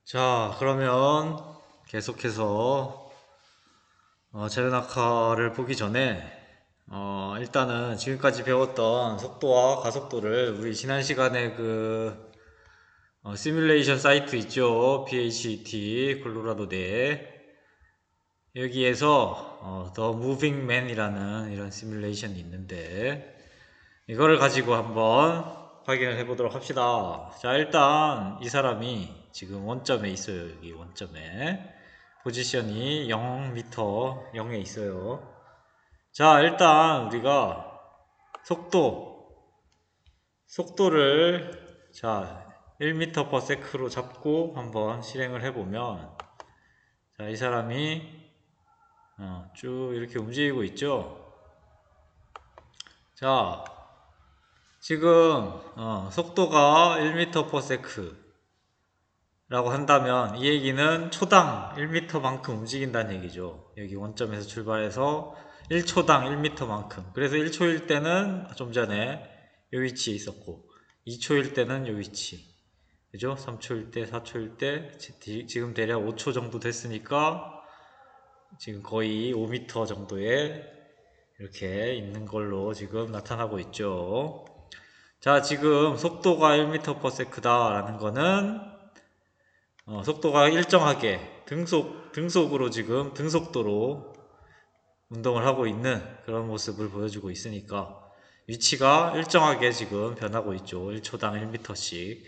자, 그러면 계속해서 자연학과를 보기 전에 일단은 지금까지 배웠던 속도와 가속도를 우리 지난 시간에 시뮬레이션 사이트 있죠? PHET 콜로라도대 여기에서 더 무빙 맨이라는 이런 시뮬레이션이 있는데 이거를 가지고 한번 확인을 해보도록 합시다. 자, 일단 이 사람이 지금 원점에 있어요. 여기 원점에 포지션이 0m 0에 있어요. 자, 일단 우리가 속도를 자 1m/s로 잡고 한번 실행을 해보면, 자, 이 사람이 쭉 이렇게 움직이고 있죠. 자, 지금 속도가 1m/s 라고 한다면 이 얘기는 초당 1m만큼 움직인다는 얘기죠. 여기 원점에서 출발해서 1초당 1m만큼. 그래서 1초일 때는 좀 전에 이 위치에 있었고 2초일 때는 이 위치, 그죠? 3초일 때, 4초일 때, 지금 대략 5초 정도 됐으니까 지금 거의 5m 정도에 이렇게 있는 걸로 지금 나타나고 있죠. 자, 지금 속도가 1m/s다 라는 거는 속도가 일정하게 등속으로 지금 등속도로 운동을 하고 있는 그런 모습을 보여주고 있으니까 위치가 일정하게 지금 변하고 있죠. 1초당 1m씩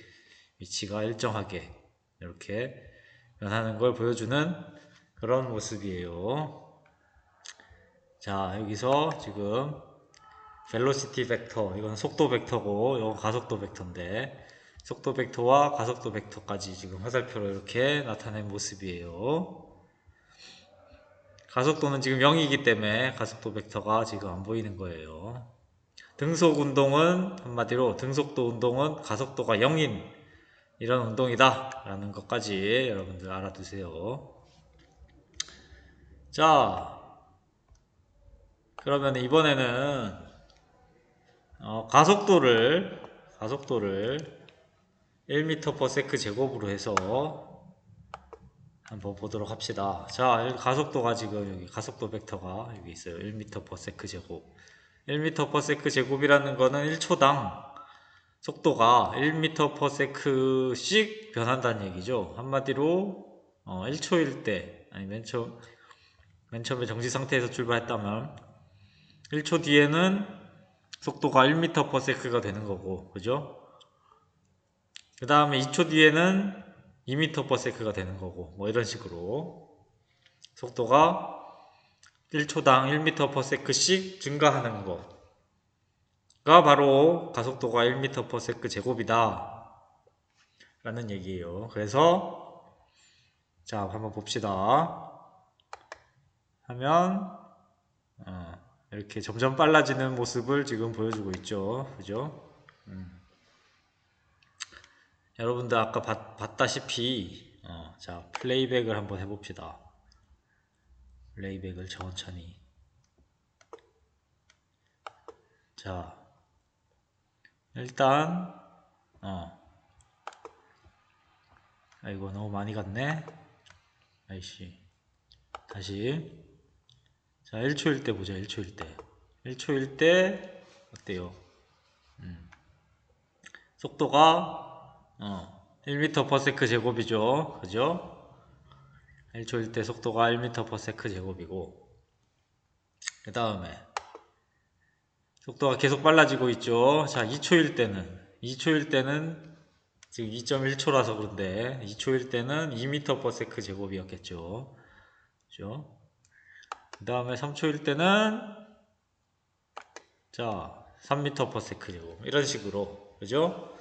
위치가 일정하게 이렇게 변하는 걸 보여주는 그런 모습이에요. 자, 여기서 지금 velocity 벡터, 이건 속도 벡터고 이건 가속도 벡터인데 속도 벡터와 가속도 벡터까지 지금 화살표로 이렇게 나타낸 모습이에요. 가속도는 지금 0이기 때문에 가속도 벡터가 지금 안 보이는 거예요. 등속 운동은, 한마디로 등속도 운동은 가속도가 0인 이런 운동이다 라는 것까지 여러분들 알아두세요. 자, 그러면 이번에는 가속도를 1m/s 제곱으로 해서 한번 보도록 합시다. 자, 가속도가 지금 여기 가속도 벡터가 여기 있어요. 1m/s 제곱. 1m/s 제곱이라는 거는 1초당 속도가 1m/s씩 변한다는 얘기죠. 한마디로 1초일 때, 아니 맨 처음에 정지 상태에서 출발했다면 1초 뒤에는 속도가 1m/s가 되는 거고, 그죠? 그 다음에 2초 뒤에는 2m/s가 되는 거고, 뭐 이런 식으로 속도가 1초당 1m/s씩 증가하는 거가 바로 가속도가 1m/s 제곱이다 라는 얘기예요. 그래서 자, 한번 봅시다. 하면 이렇게 점점 빨라지는 모습을 지금 보여주고 있죠. 그죠? 여러분들 아까 봤다시피 자, 플레이백을 한번 해봅시다. 플레이백을 천천히. 자, 일단 아이고 너무 많이 갔네. 아이씨, 다시. 자, 1초일 때 보자. 1초일 때 1초일 때 어때요? 속도가 1m/s 제곱이죠. 그죠? 1초일 때 속도가 1m/s 제곱이고, 그 다음에 속도가 계속 빨라지고 있죠. 자, 2초일 때는 지금 2.1초라서 그런데 2초일 때는 2m/s 제곱이었겠죠. 그죠? 그 다음에 3초일 때는 자 3m/s 제곱, 이런 식으로, 그죠?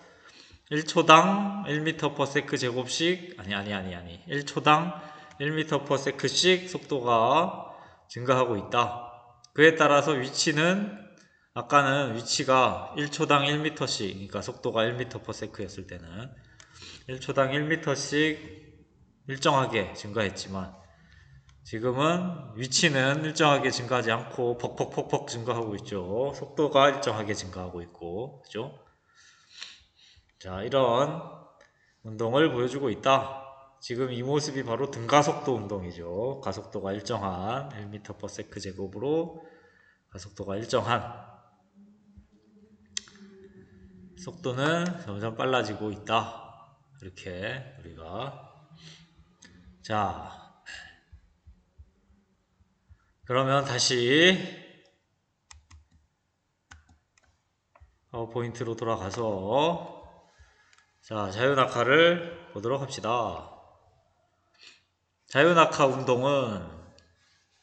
1초당 1m/s 제곱씩, 아니 1초당 1m/s씩 속도가 증가하고 있다. 그에 따라서 위치는, 아까는 위치가 1초당 1m씩, 그러니까 속도가 1m/s였을 때는 1초당 1m씩 일정하게 증가했지만 지금은 위치는 일정하게 증가하지 않고 벅벅벅벅 증가하고 있죠. 속도가 일정하게 증가하고 있고, 그죠? 자, 이런 운동을 보여주고 있다. 지금 이 모습이 바로 등가속도 운동이죠. 가속도가 일정한 1m/s 제곱으로 가속도가 일정한 속도는 점점 빨라지고 있다. 이렇게 우리가 자 그러면 다시 파워포인트로 돌아가서 자 자유낙하를 보도록 합시다. 자유낙하 운동은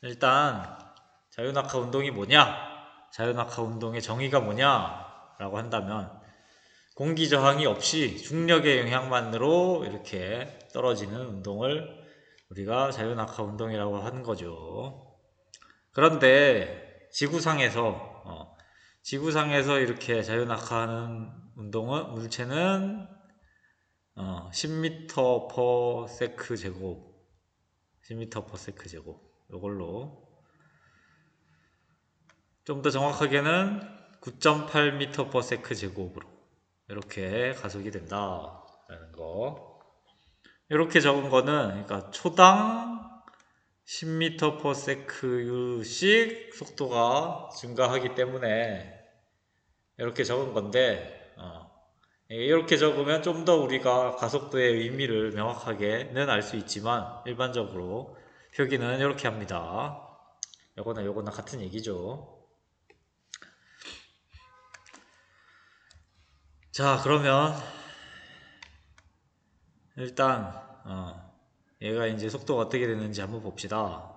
일단 자유낙하 운동이 뭐냐? 자유낙하 운동의 정의가 뭐냐? 라고 한다면 공기 저항이 없이 중력의 영향만으로 이렇게 떨어지는 운동을 우리가 자유낙하 운동이라고 하는 거죠. 그런데 지구상에서 이렇게 자유낙하하는 운동은 물체는 10m/s 제곱 10m/s 제곱 이걸로 좀 더 정확하게는 9.8m/s 제곱으로 이렇게 가속이 된다라는 거. 이렇게 적은 거는 그러니까 초당 10m/s씩 속도가 증가하기 때문에 이렇게 적은 건데 이렇게 적으면 좀 더 우리가 가속도의 의미를 명확하게는 알 수 있지만 일반적으로 표기는 이렇게 합니다. 요거나 같은 얘기죠. 자 그러면 일단 얘가 이제 속도가 어떻게 되는지 한번 봅시다.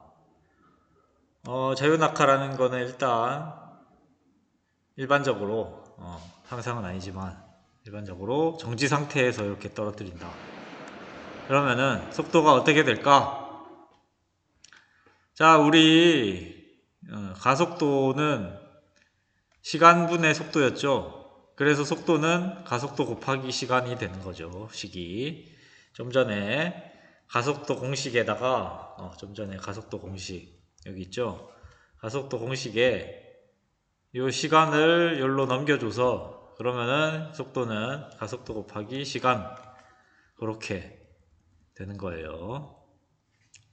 자유낙하라는 거는 일단 일반적으로 항상은 아니지만 일반적으로 정지 상태에서 이렇게 떨어뜨린다. 그러면은 속도가 어떻게 될까? 자 우리 가속도는 시간분의 속도였죠. 그래서 속도는 가속도 곱하기 시간이 되는 거죠. 식이 좀 전에 가속도 공식에다가 좀 전에 가속도 공식 여기 있죠. 가속도 공식에 이 시간을 열로 넘겨줘서 그러면은 속도는 가속도 곱하기 시간 그렇게 되는 거예요.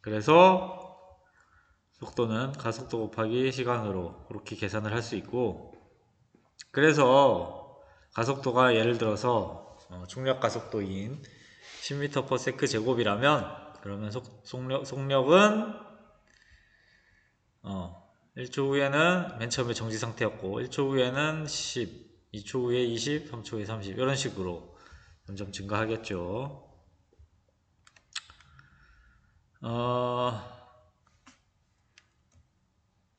그래서 속도는 가속도 곱하기 시간으로 그렇게 계산을 할 수 있고 그래서 가속도가 예를 들어서 중력 가속도인 10m/s 제곱이라면 그러면 속력은 1초 후에는 맨 처음에 정지 상태였고 1초 후에는 10, 2초 후에 20, 3초 후에 30 이런 식으로 점점 증가하겠죠.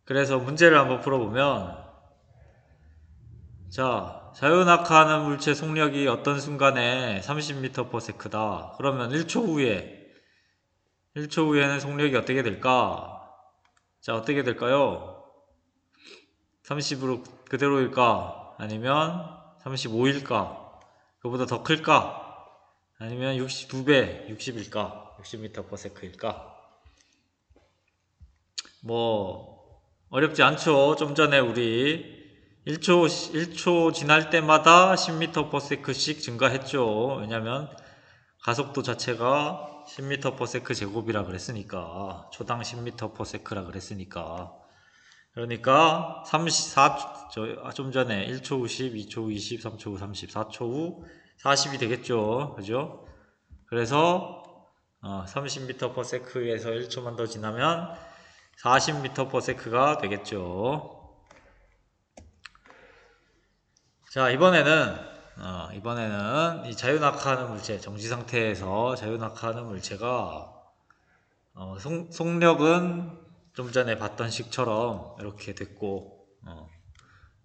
그래서 문제를 한번 풀어보면 자 자유낙하하는 물체 속력이 어떤 순간에 30m/s다. 그러면 1초 후에는 속력이 어떻게 될까? 자 어떻게 될까요? 30으로 그대로일까? 아니면 35일까? 그보다 더 클까? 아니면 62배 60일까? 60m/s일까? 뭐 어렵지 않죠. 좀 전에 우리 1초 지날 때마다 10m/s씩 증가했죠. 왜냐면 가속도 자체가 10m/s 제곱이라 그랬으니까 초당 10m/s라 그랬으니까 그러니까 좀 전에 1초 후 10, 2초 후 20, 3초 후 30, 4초 후 40이 되겠죠. 그죠? 그래서 30m/s에서 1초만 더 지나면 40m/s가 되겠죠. 자 이번에는 이 자유낙하하는 물체 정지 상태에서 자유낙하하는 물체가 속력은 좀 전에 봤던 식처럼 이렇게 됐고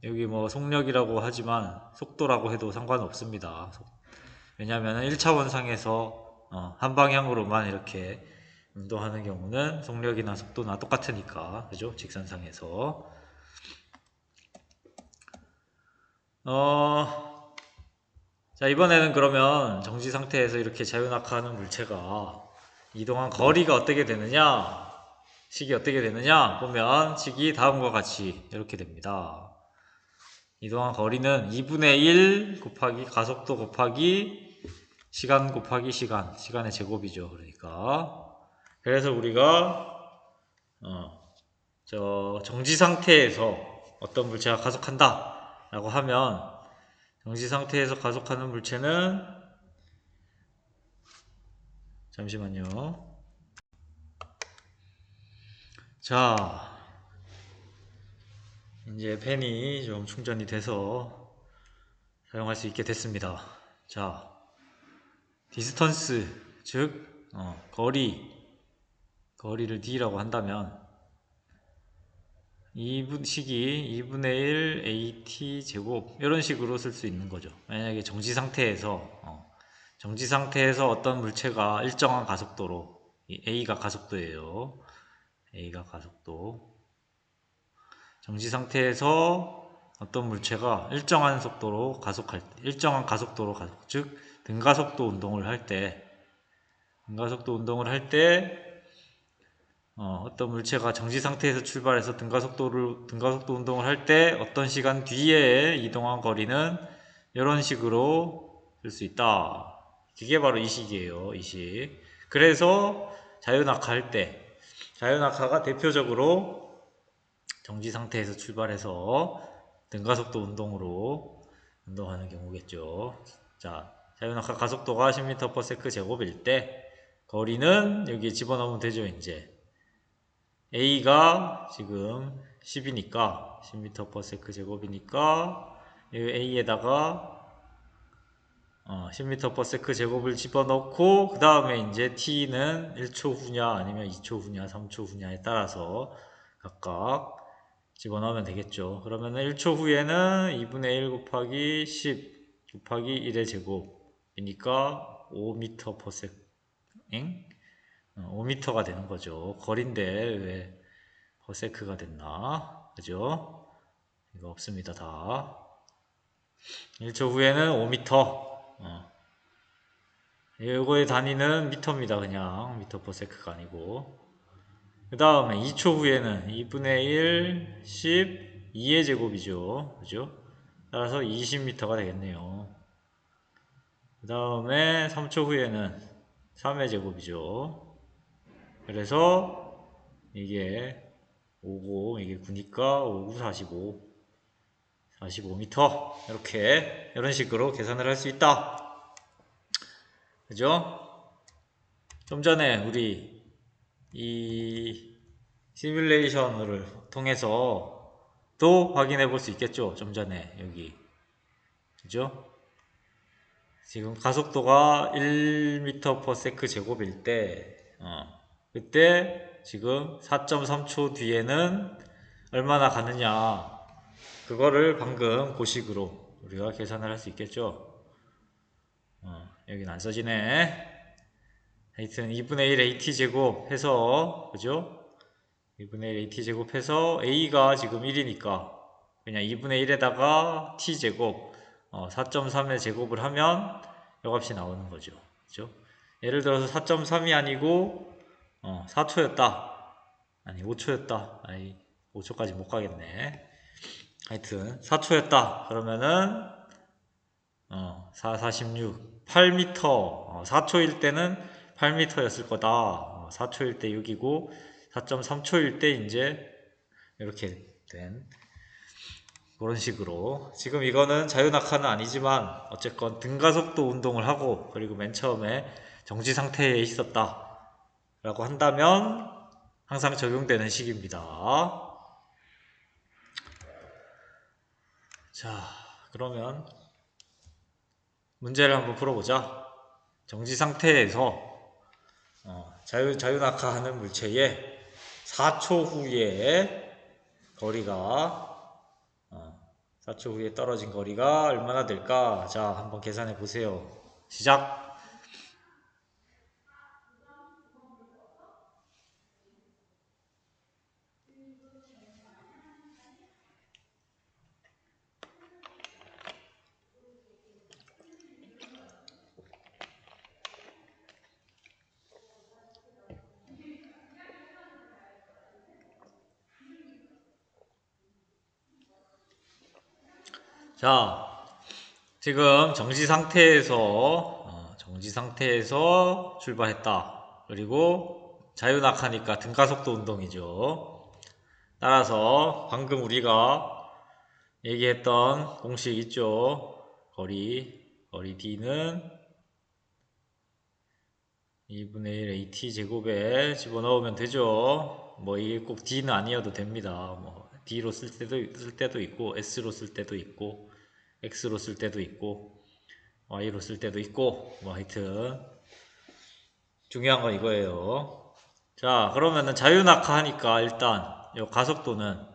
여기 뭐 속력이라고 하지만 속도라고 해도 상관없습니다. 왜냐하면 1차원상에서 한 방향으로만 이렇게 운동하는 경우는 속력이나 속도나 똑같으니까 그죠? 직선상에서 자 이번에는 그러면 정지 상태에서 이렇게 자유낙하하는 물체가 이동한 거리가 어떻게 되느냐 식이 어떻게 되느냐 보면 식이 다음과 같이 이렇게 됩니다. 이동한 거리는 2분의 1 곱하기 가속도 곱하기 시간 곱하기 시간의 제곱이죠. 그러니까 그래서 우리가 정지 상태에서 어떤 물체가 가속한다 라고 하면, 정지 상태에서 가속하는 물체는, 잠시만요. 자, 이제 펜이 좀 충전이 돼서 사용할 수 있게 됐습니다. 자, 디스턴스, 즉 거리를 d라고 한다면 식이 2분의 1 at 제곱 이런 식으로 쓸 수 있는 거죠. 만약에 정지 상태에서 어떤 물체가 일정한 가속도로, a가 가속도예요. a가 가속도. 정지 상태에서 어떤 물체가 일정한 속도로 가속할 때, 즉 등가속도 운동을 할 때, 어떤 물체가 정지 상태에서 출발해서 등가속도 운동을 할 때 어떤 시간 뒤에 이동한 거리는 이런 식으로 쓸 수 있다. 이게 바로 이 식이에요. 이 식. 그래서 자유낙하가 대표적으로 정지 상태에서 출발해서 등가속도 운동으로 운동하는 경우겠죠. 자, 자유낙하 가속도가 10m/s 제곱일 때 거리는 여기에 집어넣으면 되죠. 이제 A가 지금 10이니까 10m/s 제곱이니까 A에다가 10m/s 제곱을 집어넣고, 그 다음에 이제 T는 1초 후냐 아니면 2초 후냐 3초 후냐에 따라서 각각 집어넣으면 되겠죠. 그러면 1초 후에는 2분의 1 곱하기 10 곱하기 1의 제곱이니까 5m/s, 5m가 되는 거죠. 거리인데 왜 퍼세크가 됐나? 그죠? 이거 없습니다. 다 1초 후에는 5m. 이거의 단위는 미터입니다. 그냥 미터/세크가 아니고. 그 다음에 2초 후에는 2분의 1 10 2의 제곱이죠. 그죠? 따라서 20m가 되겠네요. 그 다음에 3초 후에는 3의 제곱이죠. 그래서 이게 5고 이게 9니까 5, 9, 45m. 이런 식으로 계산을 할 수 있다. 그죠? 좀 전에 우리 이 시뮬레이션을 통해서 또 확인해 볼 수 있겠죠? 좀 전에 여기, 그죠? 지금 가속도가 1m/s 제곱일 때, 그때 지금 4.3초 뒤에는 얼마나 가느냐, 그거를 방금 고식으로 우리가 계산을 할 수 있겠죠? 여긴 안 써지네. 하여튼 2분의 1 at 제곱 해서, 그죠? 2분의 1 at 제곱 해서 a가 지금 1이니까 그냥 2분의 1에다가 t 제곱 4.3의 제곱을 하면 이 값이 나오는 거죠. 그죠? 예를 들어서 4.3이 아니고 4초였다. 아니 5초였다. 아니 5초까지 못 가겠네. 하여튼 4초였다. 그러면은 4, 46, 8m. 4초일 때는 8m였을 거다. 4초일 때 6이고 4.3초일 때 이제 이렇게 된 그런 식으로. 지금 이거는 자유낙하는 아니지만 어쨌건 등가속도 운동을 하고 그리고 맨 처음에 정지 상태에 있었다 라고 한다면 항상 적용되는 식입니다. 자, 그러면 문제를 한번 풀어보자. 정지 상태에서 자유낙하하는 물체의 4초 후에 거리가 4초 후에 떨어진 거리가 얼마나 될까? 자, 한번 계산해 보세요. 시작! 자, 지금 정지 상태에서 정지 상태에서 출발했다. 그리고 자유낙하니까 등가속도 운동이죠. 따라서 방금 우리가 얘기했던 공식 있죠. 거리 D는 2분의 1 AT 제곱에 집어넣으면 되죠. 뭐 이게 꼭 D는 아니어도 됩니다. 뭐 D로 쓸 때도 있고 S로 쓸 때도 있고 X로 쓸 때도 있고 Y로 쓸 때도 있고 뭐 하여튼 중요한 건 이거예요. 자, 그러면은 자유낙하 하니까 일단 요 가속도는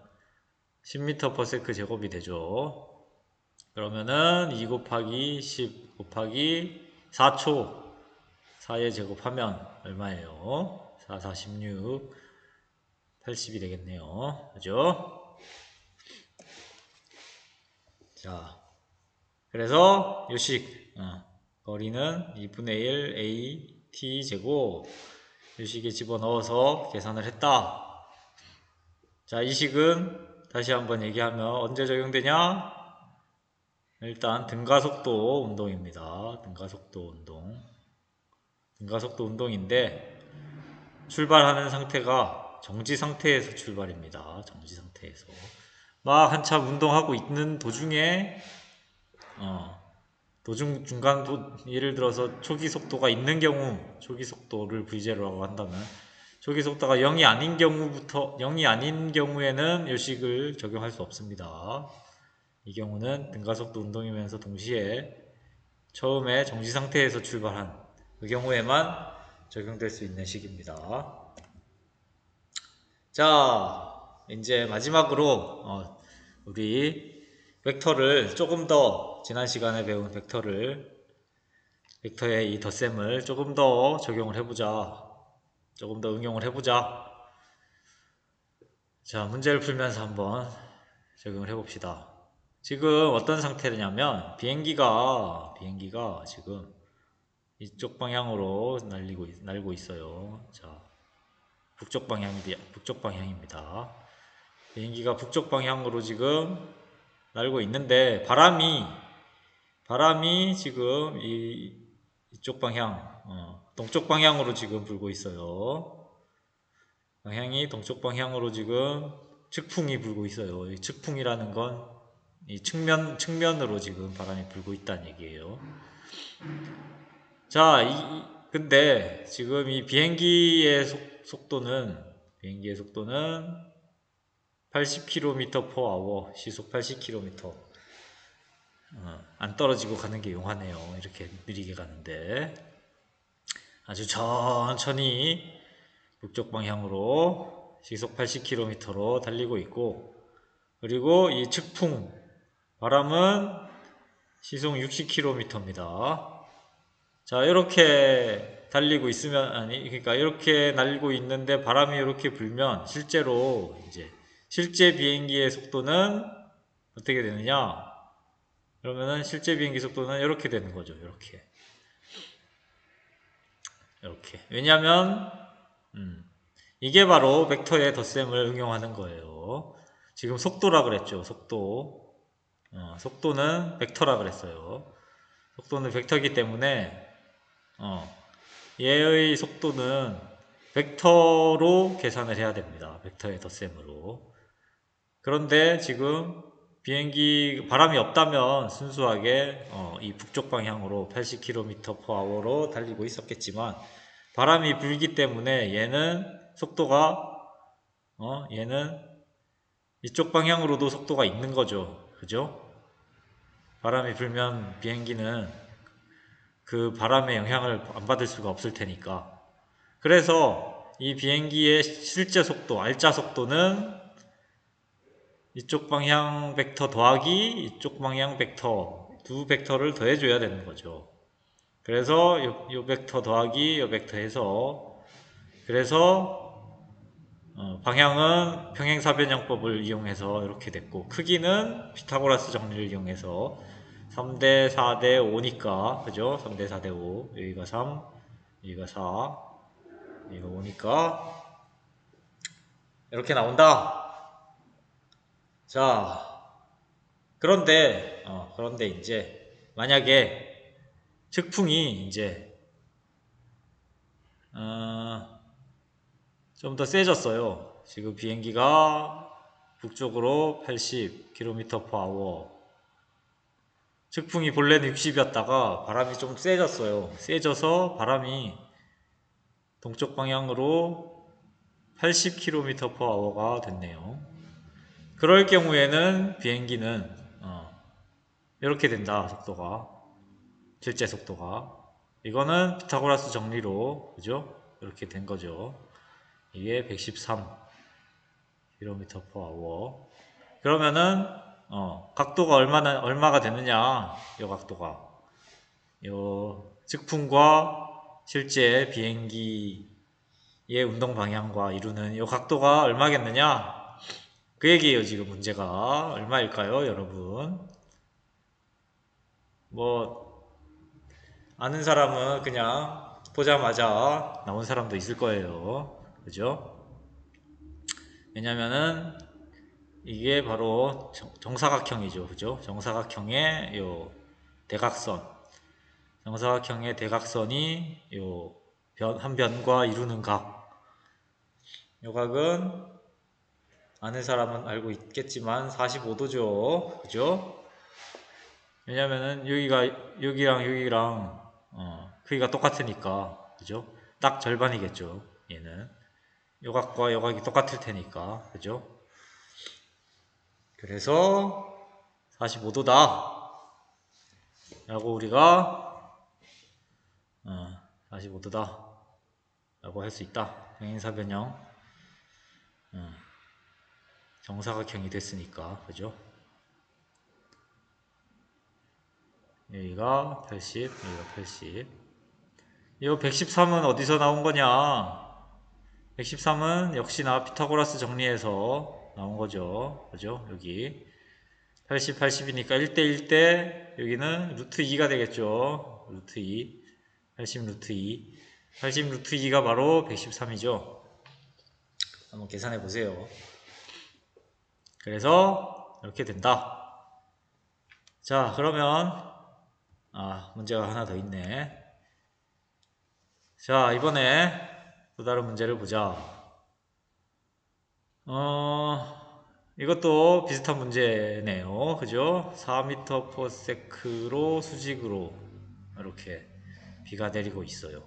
10m/s 제곱이 되죠. 그러면은 2 곱하기 10 곱하기 4초 4의 제곱하면 얼마예요? 4, 46, 80이 되겠네요. 그죠? 자, 그래서 요식 거리는 2분의 1 AT 제곱 요식에 집어넣어서 계산을 했다. 자, 이 식은 다시 한번 얘기하면 언제 적용되냐? 일단 등가속도 운동입니다. 등가속도 운동. 등가속도 운동인데 출발하는 상태가 정지 상태에서 출발입니다. 정지 상태에서. 막 한참 운동하고 있는 도중에 예를 들어서 초기 속도가 있는 경우 초기 속도를 V0라고 한다면 초기 속도가 0이 아닌 경우에는 요식을 적용할 수 없습니다. 이 경우는 등가속도 운동이면서 동시에 처음에 정지 상태에서 출발한 그 경우에만 적용될 수 있는 식입니다. 자, 이제 마지막으로 우리 벡터를 조금 더 지난 시간에 배운 벡터의 이 덧셈을 조금 더 적용을 해보자. 조금 더 응용을 해보자. 자, 문제를 풀면서 한번 적용을 해봅시다. 지금 어떤 상태냐면 비행기가 지금 이쪽 방향으로 날고 있어요. 자, 북쪽 방향입니다. 비행기가 북쪽 방향으로 지금 날고 있는데 바람이 지금 이쪽 방향, 동쪽 방향으로 지금 불고 있어요. 방향이 동쪽 방향으로 지금 측풍이 불고 있어요. 이 측풍이라는 건 이 측면으로 지금 바람이 불고 있다는 얘기예요. 자, 근데 지금 이 비행기의 속도는 80km/h, 시속 80km. 안 떨어지고 가는 게 용하네요. 이렇게 느리게 가는데 아주 천천히 북쪽 방향으로 시속 80km로 달리고 있고, 그리고 이 측풍 바람은 시속 60km입니다. 자, 이렇게 달리고 있으면 그러니까 이렇게 날고 있는데 바람이 이렇게 불면 실제로 이제 실제 비행기의 속도는 어떻게 되느냐? 그러면은 실제 비행기 속도는 이렇게 되는 거죠. 이렇게. 왜냐면 이게 바로 벡터의 덧셈을 응용하는 거예요. 지금 속도라 그랬죠. 속도는 벡터라 그랬어요. 속도는 벡터이기 때문에 얘의 속도는 벡터로 계산을 해야 됩니다. 벡터의 덧셈으로. 그런데 지금 비행기 바람이 없다면 순수하게 이 북쪽 방향으로 80km/h로 달리고 있었겠지만 바람이 불기 때문에 얘는 속도가 얘는 이쪽 방향으로도 속도가 있는 거죠. 그죠? 바람이 불면 비행기는 그 바람의 영향을 안 받을 수가 없을 테니까. 그래서 이 비행기의 실제 속도, 알짜 속도는 이쪽 방향 벡터 더하기 이쪽 방향 벡터, 두 벡터를 더해줘야 되는 거죠. 그래서 요 벡터 더하기 요 벡터 해서, 그래서 방향은 평행사변형법을 이용해서 이렇게 됐고, 크기는 피타고라스 정리를 이용해서 3대 4대 5니까 그죠? 3대 4대 5, 여기가 3, 여기가 4, 여기가 5니까 이렇게 나온다. 자, 그런데 이제 만약에 측풍이 이제 좀 더 세졌어요. 지금 비행기가 북쪽으로 80km/h. 측풍이 본래는 60이었다가 바람이 좀 세졌어요. 세져서 바람이 동쪽 방향으로 80km/h가 됐네요. 그럴 경우에는 비행기는 이렇게 된다. 속도가, 실제 속도가. 이거는 피타고라스 정리로, 그죠? 이렇게 된 거죠. 이게 113km/h. 그러면은 각도가 얼마가 되느냐? 요 각도가, 요 즉풍과 실제 비행기의 운동 방향과 이루는 요 각도가 얼마겠느냐? 그 얘기예요. 지금 문제가 얼마일까요, 여러분? 뭐 아는 사람은 그냥 보자마자 나온 사람도 있을 거예요. 그죠? 왜냐면은 이게 바로 정사각형이죠. 그죠? 정사각형의 요 대각선. 정사각형의 대각선이 요 한 변과 이루는 각. 요 각은 아는 사람은 알고 있겠지만 45도죠. 그죠? 왜냐면은 여기랑 크기가 똑같으니까. 그죠? 딱 절반이겠죠. 얘는 요각과 요각이 똑같을 테니까. 그죠? 그래서 45도다 라고 우리가 45도다 라고 할 수 있다. 평행사변형 정사각형이 됐으니까. 그죠? 여기가 80, 여기가 80. 이 113은 어디서 나온 거냐? 113은 역시나 피타고라스 정리해서 나온 거죠. 그죠? 여기 80, 80이니까 1대 1대 여기는 루트 2가 되겠죠. 루트 2. 80 루트 2. 80 루트 2가 바로 113이죠. 한번 계산해 보세요. 그래서 이렇게 된다. 자, 그러면 문제가 하나 더 있네. 자, 이번에 또 다른 문제를 보자. 이것도 비슷한 문제네요. 그죠? 4m/s로 수직으로 이렇게 비가 내리고 있어요.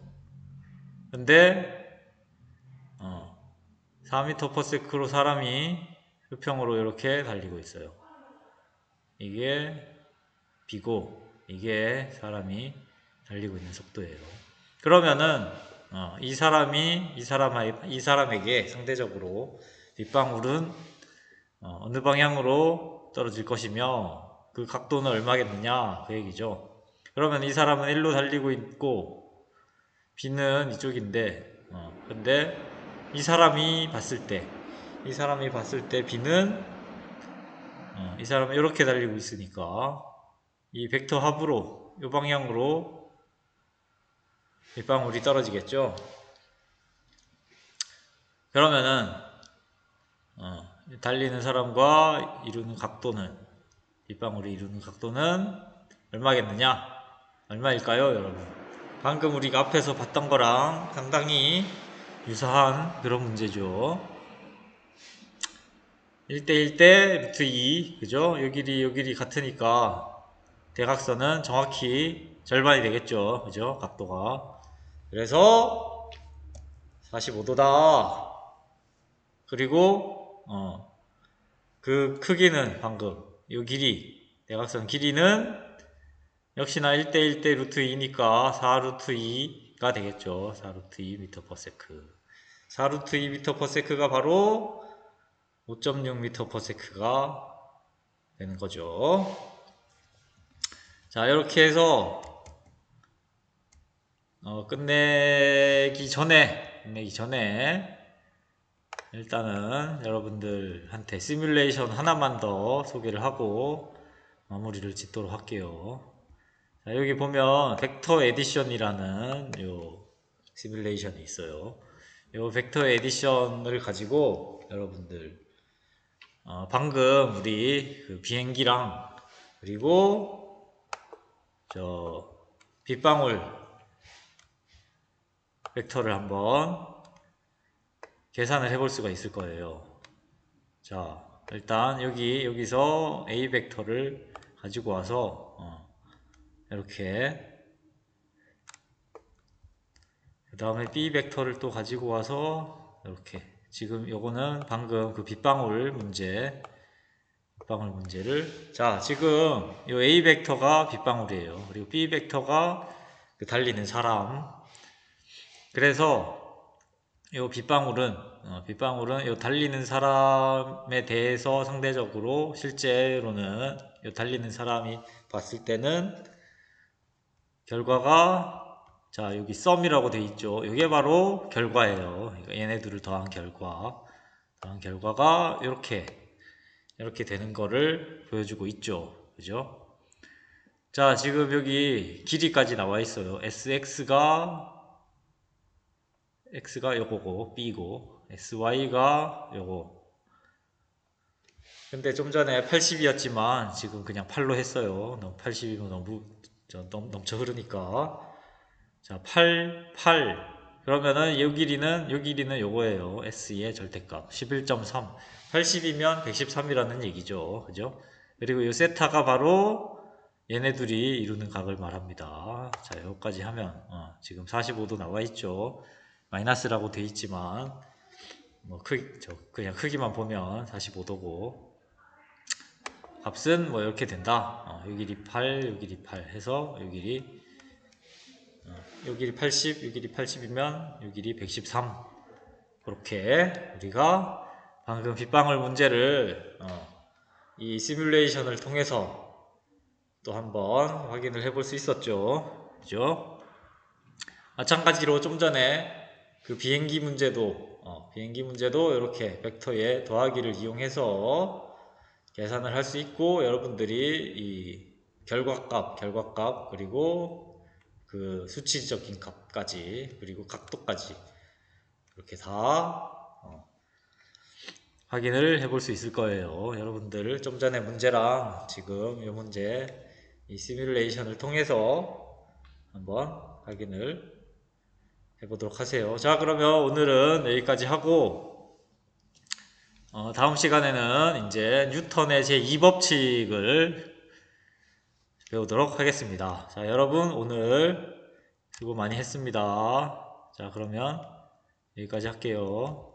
근데 4m/s로 사람이 수평으로 이렇게 달리고 있어요. 이게 비고 이게 사람이 달리고 있는 속도예요. 그러면은 이 사람에게 상대적으로 빗방울은 어느 방향으로 떨어질 것이며 그 각도는 얼마겠느냐 그 얘기죠. 그러면 이 사람은 일로 달리고 있고 비는 이쪽인데 근데 이 사람이 봤을 때 비는 이 사람은 이렇게 달리고 있으니까 이 벡터 합으로 이 방향으로 빗방울이 떨어지겠죠. 그러면은 달리는 사람과 이루는 각도는 빗방울이 이루는 각도는 얼마겠느냐? 얼마일까요, 여러분? 방금 우리가 앞에서 봤던 거랑 상당히 유사한 그런 문제죠. 1대 1대 루트 2, 그죠? 요 길이 같으니까 대각선은 정확히 절반이 되겠죠. 그죠? 각도가. 그래서 45도다. 그리고 그 크기는 방금 요 대각선 길이는 역시나 1대 1대 루트 2니까 4 루트 2가 되겠죠. 4 루트 2 m/s. 4 루트 2 m/s가 바로 5.6 m/s가 되는 거죠. 자, 이렇게 해서 끝내기 전에 일단은 여러분들한테 시뮬레이션 하나만 더 소개를 하고 마무리를 짓도록 할게요. 자, 여기 보면 벡터 에디션이라는 요 시뮬레이션이 있어요. 요 벡터 에디션을 가지고 여러분들 방금 우리 그 비행기랑 그리고 저 빗방울 벡터를 한번 계산을 해볼 수가 있을 거예요. 자, 일단 여기서 A 벡터를 가지고 와서 이렇게, 그 다음에 B 벡터를 또 가지고 와서 이렇게, 지금 요거는 방금 그 빗방울 문제를, 자, 지금 요 A 벡터가 빗방울이에요. 그리고 B 벡터가 그 달리는 사람. 그래서 요 빗방울은 요 달리는 사람에 대해서 상대적으로, 실제로는 요 달리는 사람이 봤을 때는 결과가, 자, 여기 썸이라고 돼 있죠. 이게 바로 결과예요. 얘네들을 더한 결과가 이렇게 되는 거를 보여주고 있죠. 그죠? 자, 지금 여기 길이까지 나와 있어요. x가 요거고 b고, sy가 요거. 근데 좀 전에 80이었지만 지금 그냥 8로 했어요. 80이면 너무 넘쳐 흐르니까. 자, 8. 그러면은 요 길이는 요거예요. S의 절대값 11.3. 80이면 113이라는 얘기죠. 그죠? 그리고 요 세타가 바로 얘네들이 이루는 각을 말합니다. 자, 여기까지 하면 지금 45도 나와 있죠. 마이너스라고 돼 있지만 뭐 그냥 크기만 보면 45도고, 값은 뭐 이렇게 된다. 요 길이 8, 요 길이 8 해서 요 길이 80, 요 길이 80이면 요 길이 113. 그렇게 우리가 방금 빗방울 문제를 이 시뮬레이션을 통해서 또 한번 확인을 해볼 수 있었죠. 그죠? 마찬가지로 좀 전에 그 비행기 문제도 이렇게 벡터의 더하기를 이용해서 계산을 할 수 있고, 여러분들이 이 결과값, 그리고 그 수치적인 값까지, 그리고 각도까지 이렇게 다 확인을 해볼 수 있을 거예요. 여러분들 좀 전에 문제랑 지금 이 문제, 이 시뮬레이션을 통해서 한번 확인을 해보도록 하세요. 자, 그러면 오늘은 여기까지 하고, 다음 시간에는 이제 뉴턴의 제2법칙을 배우도록 하겠습니다. 자, 여러분 오늘 수고 많이 했습니다. 자, 그러면 여기까지 할게요.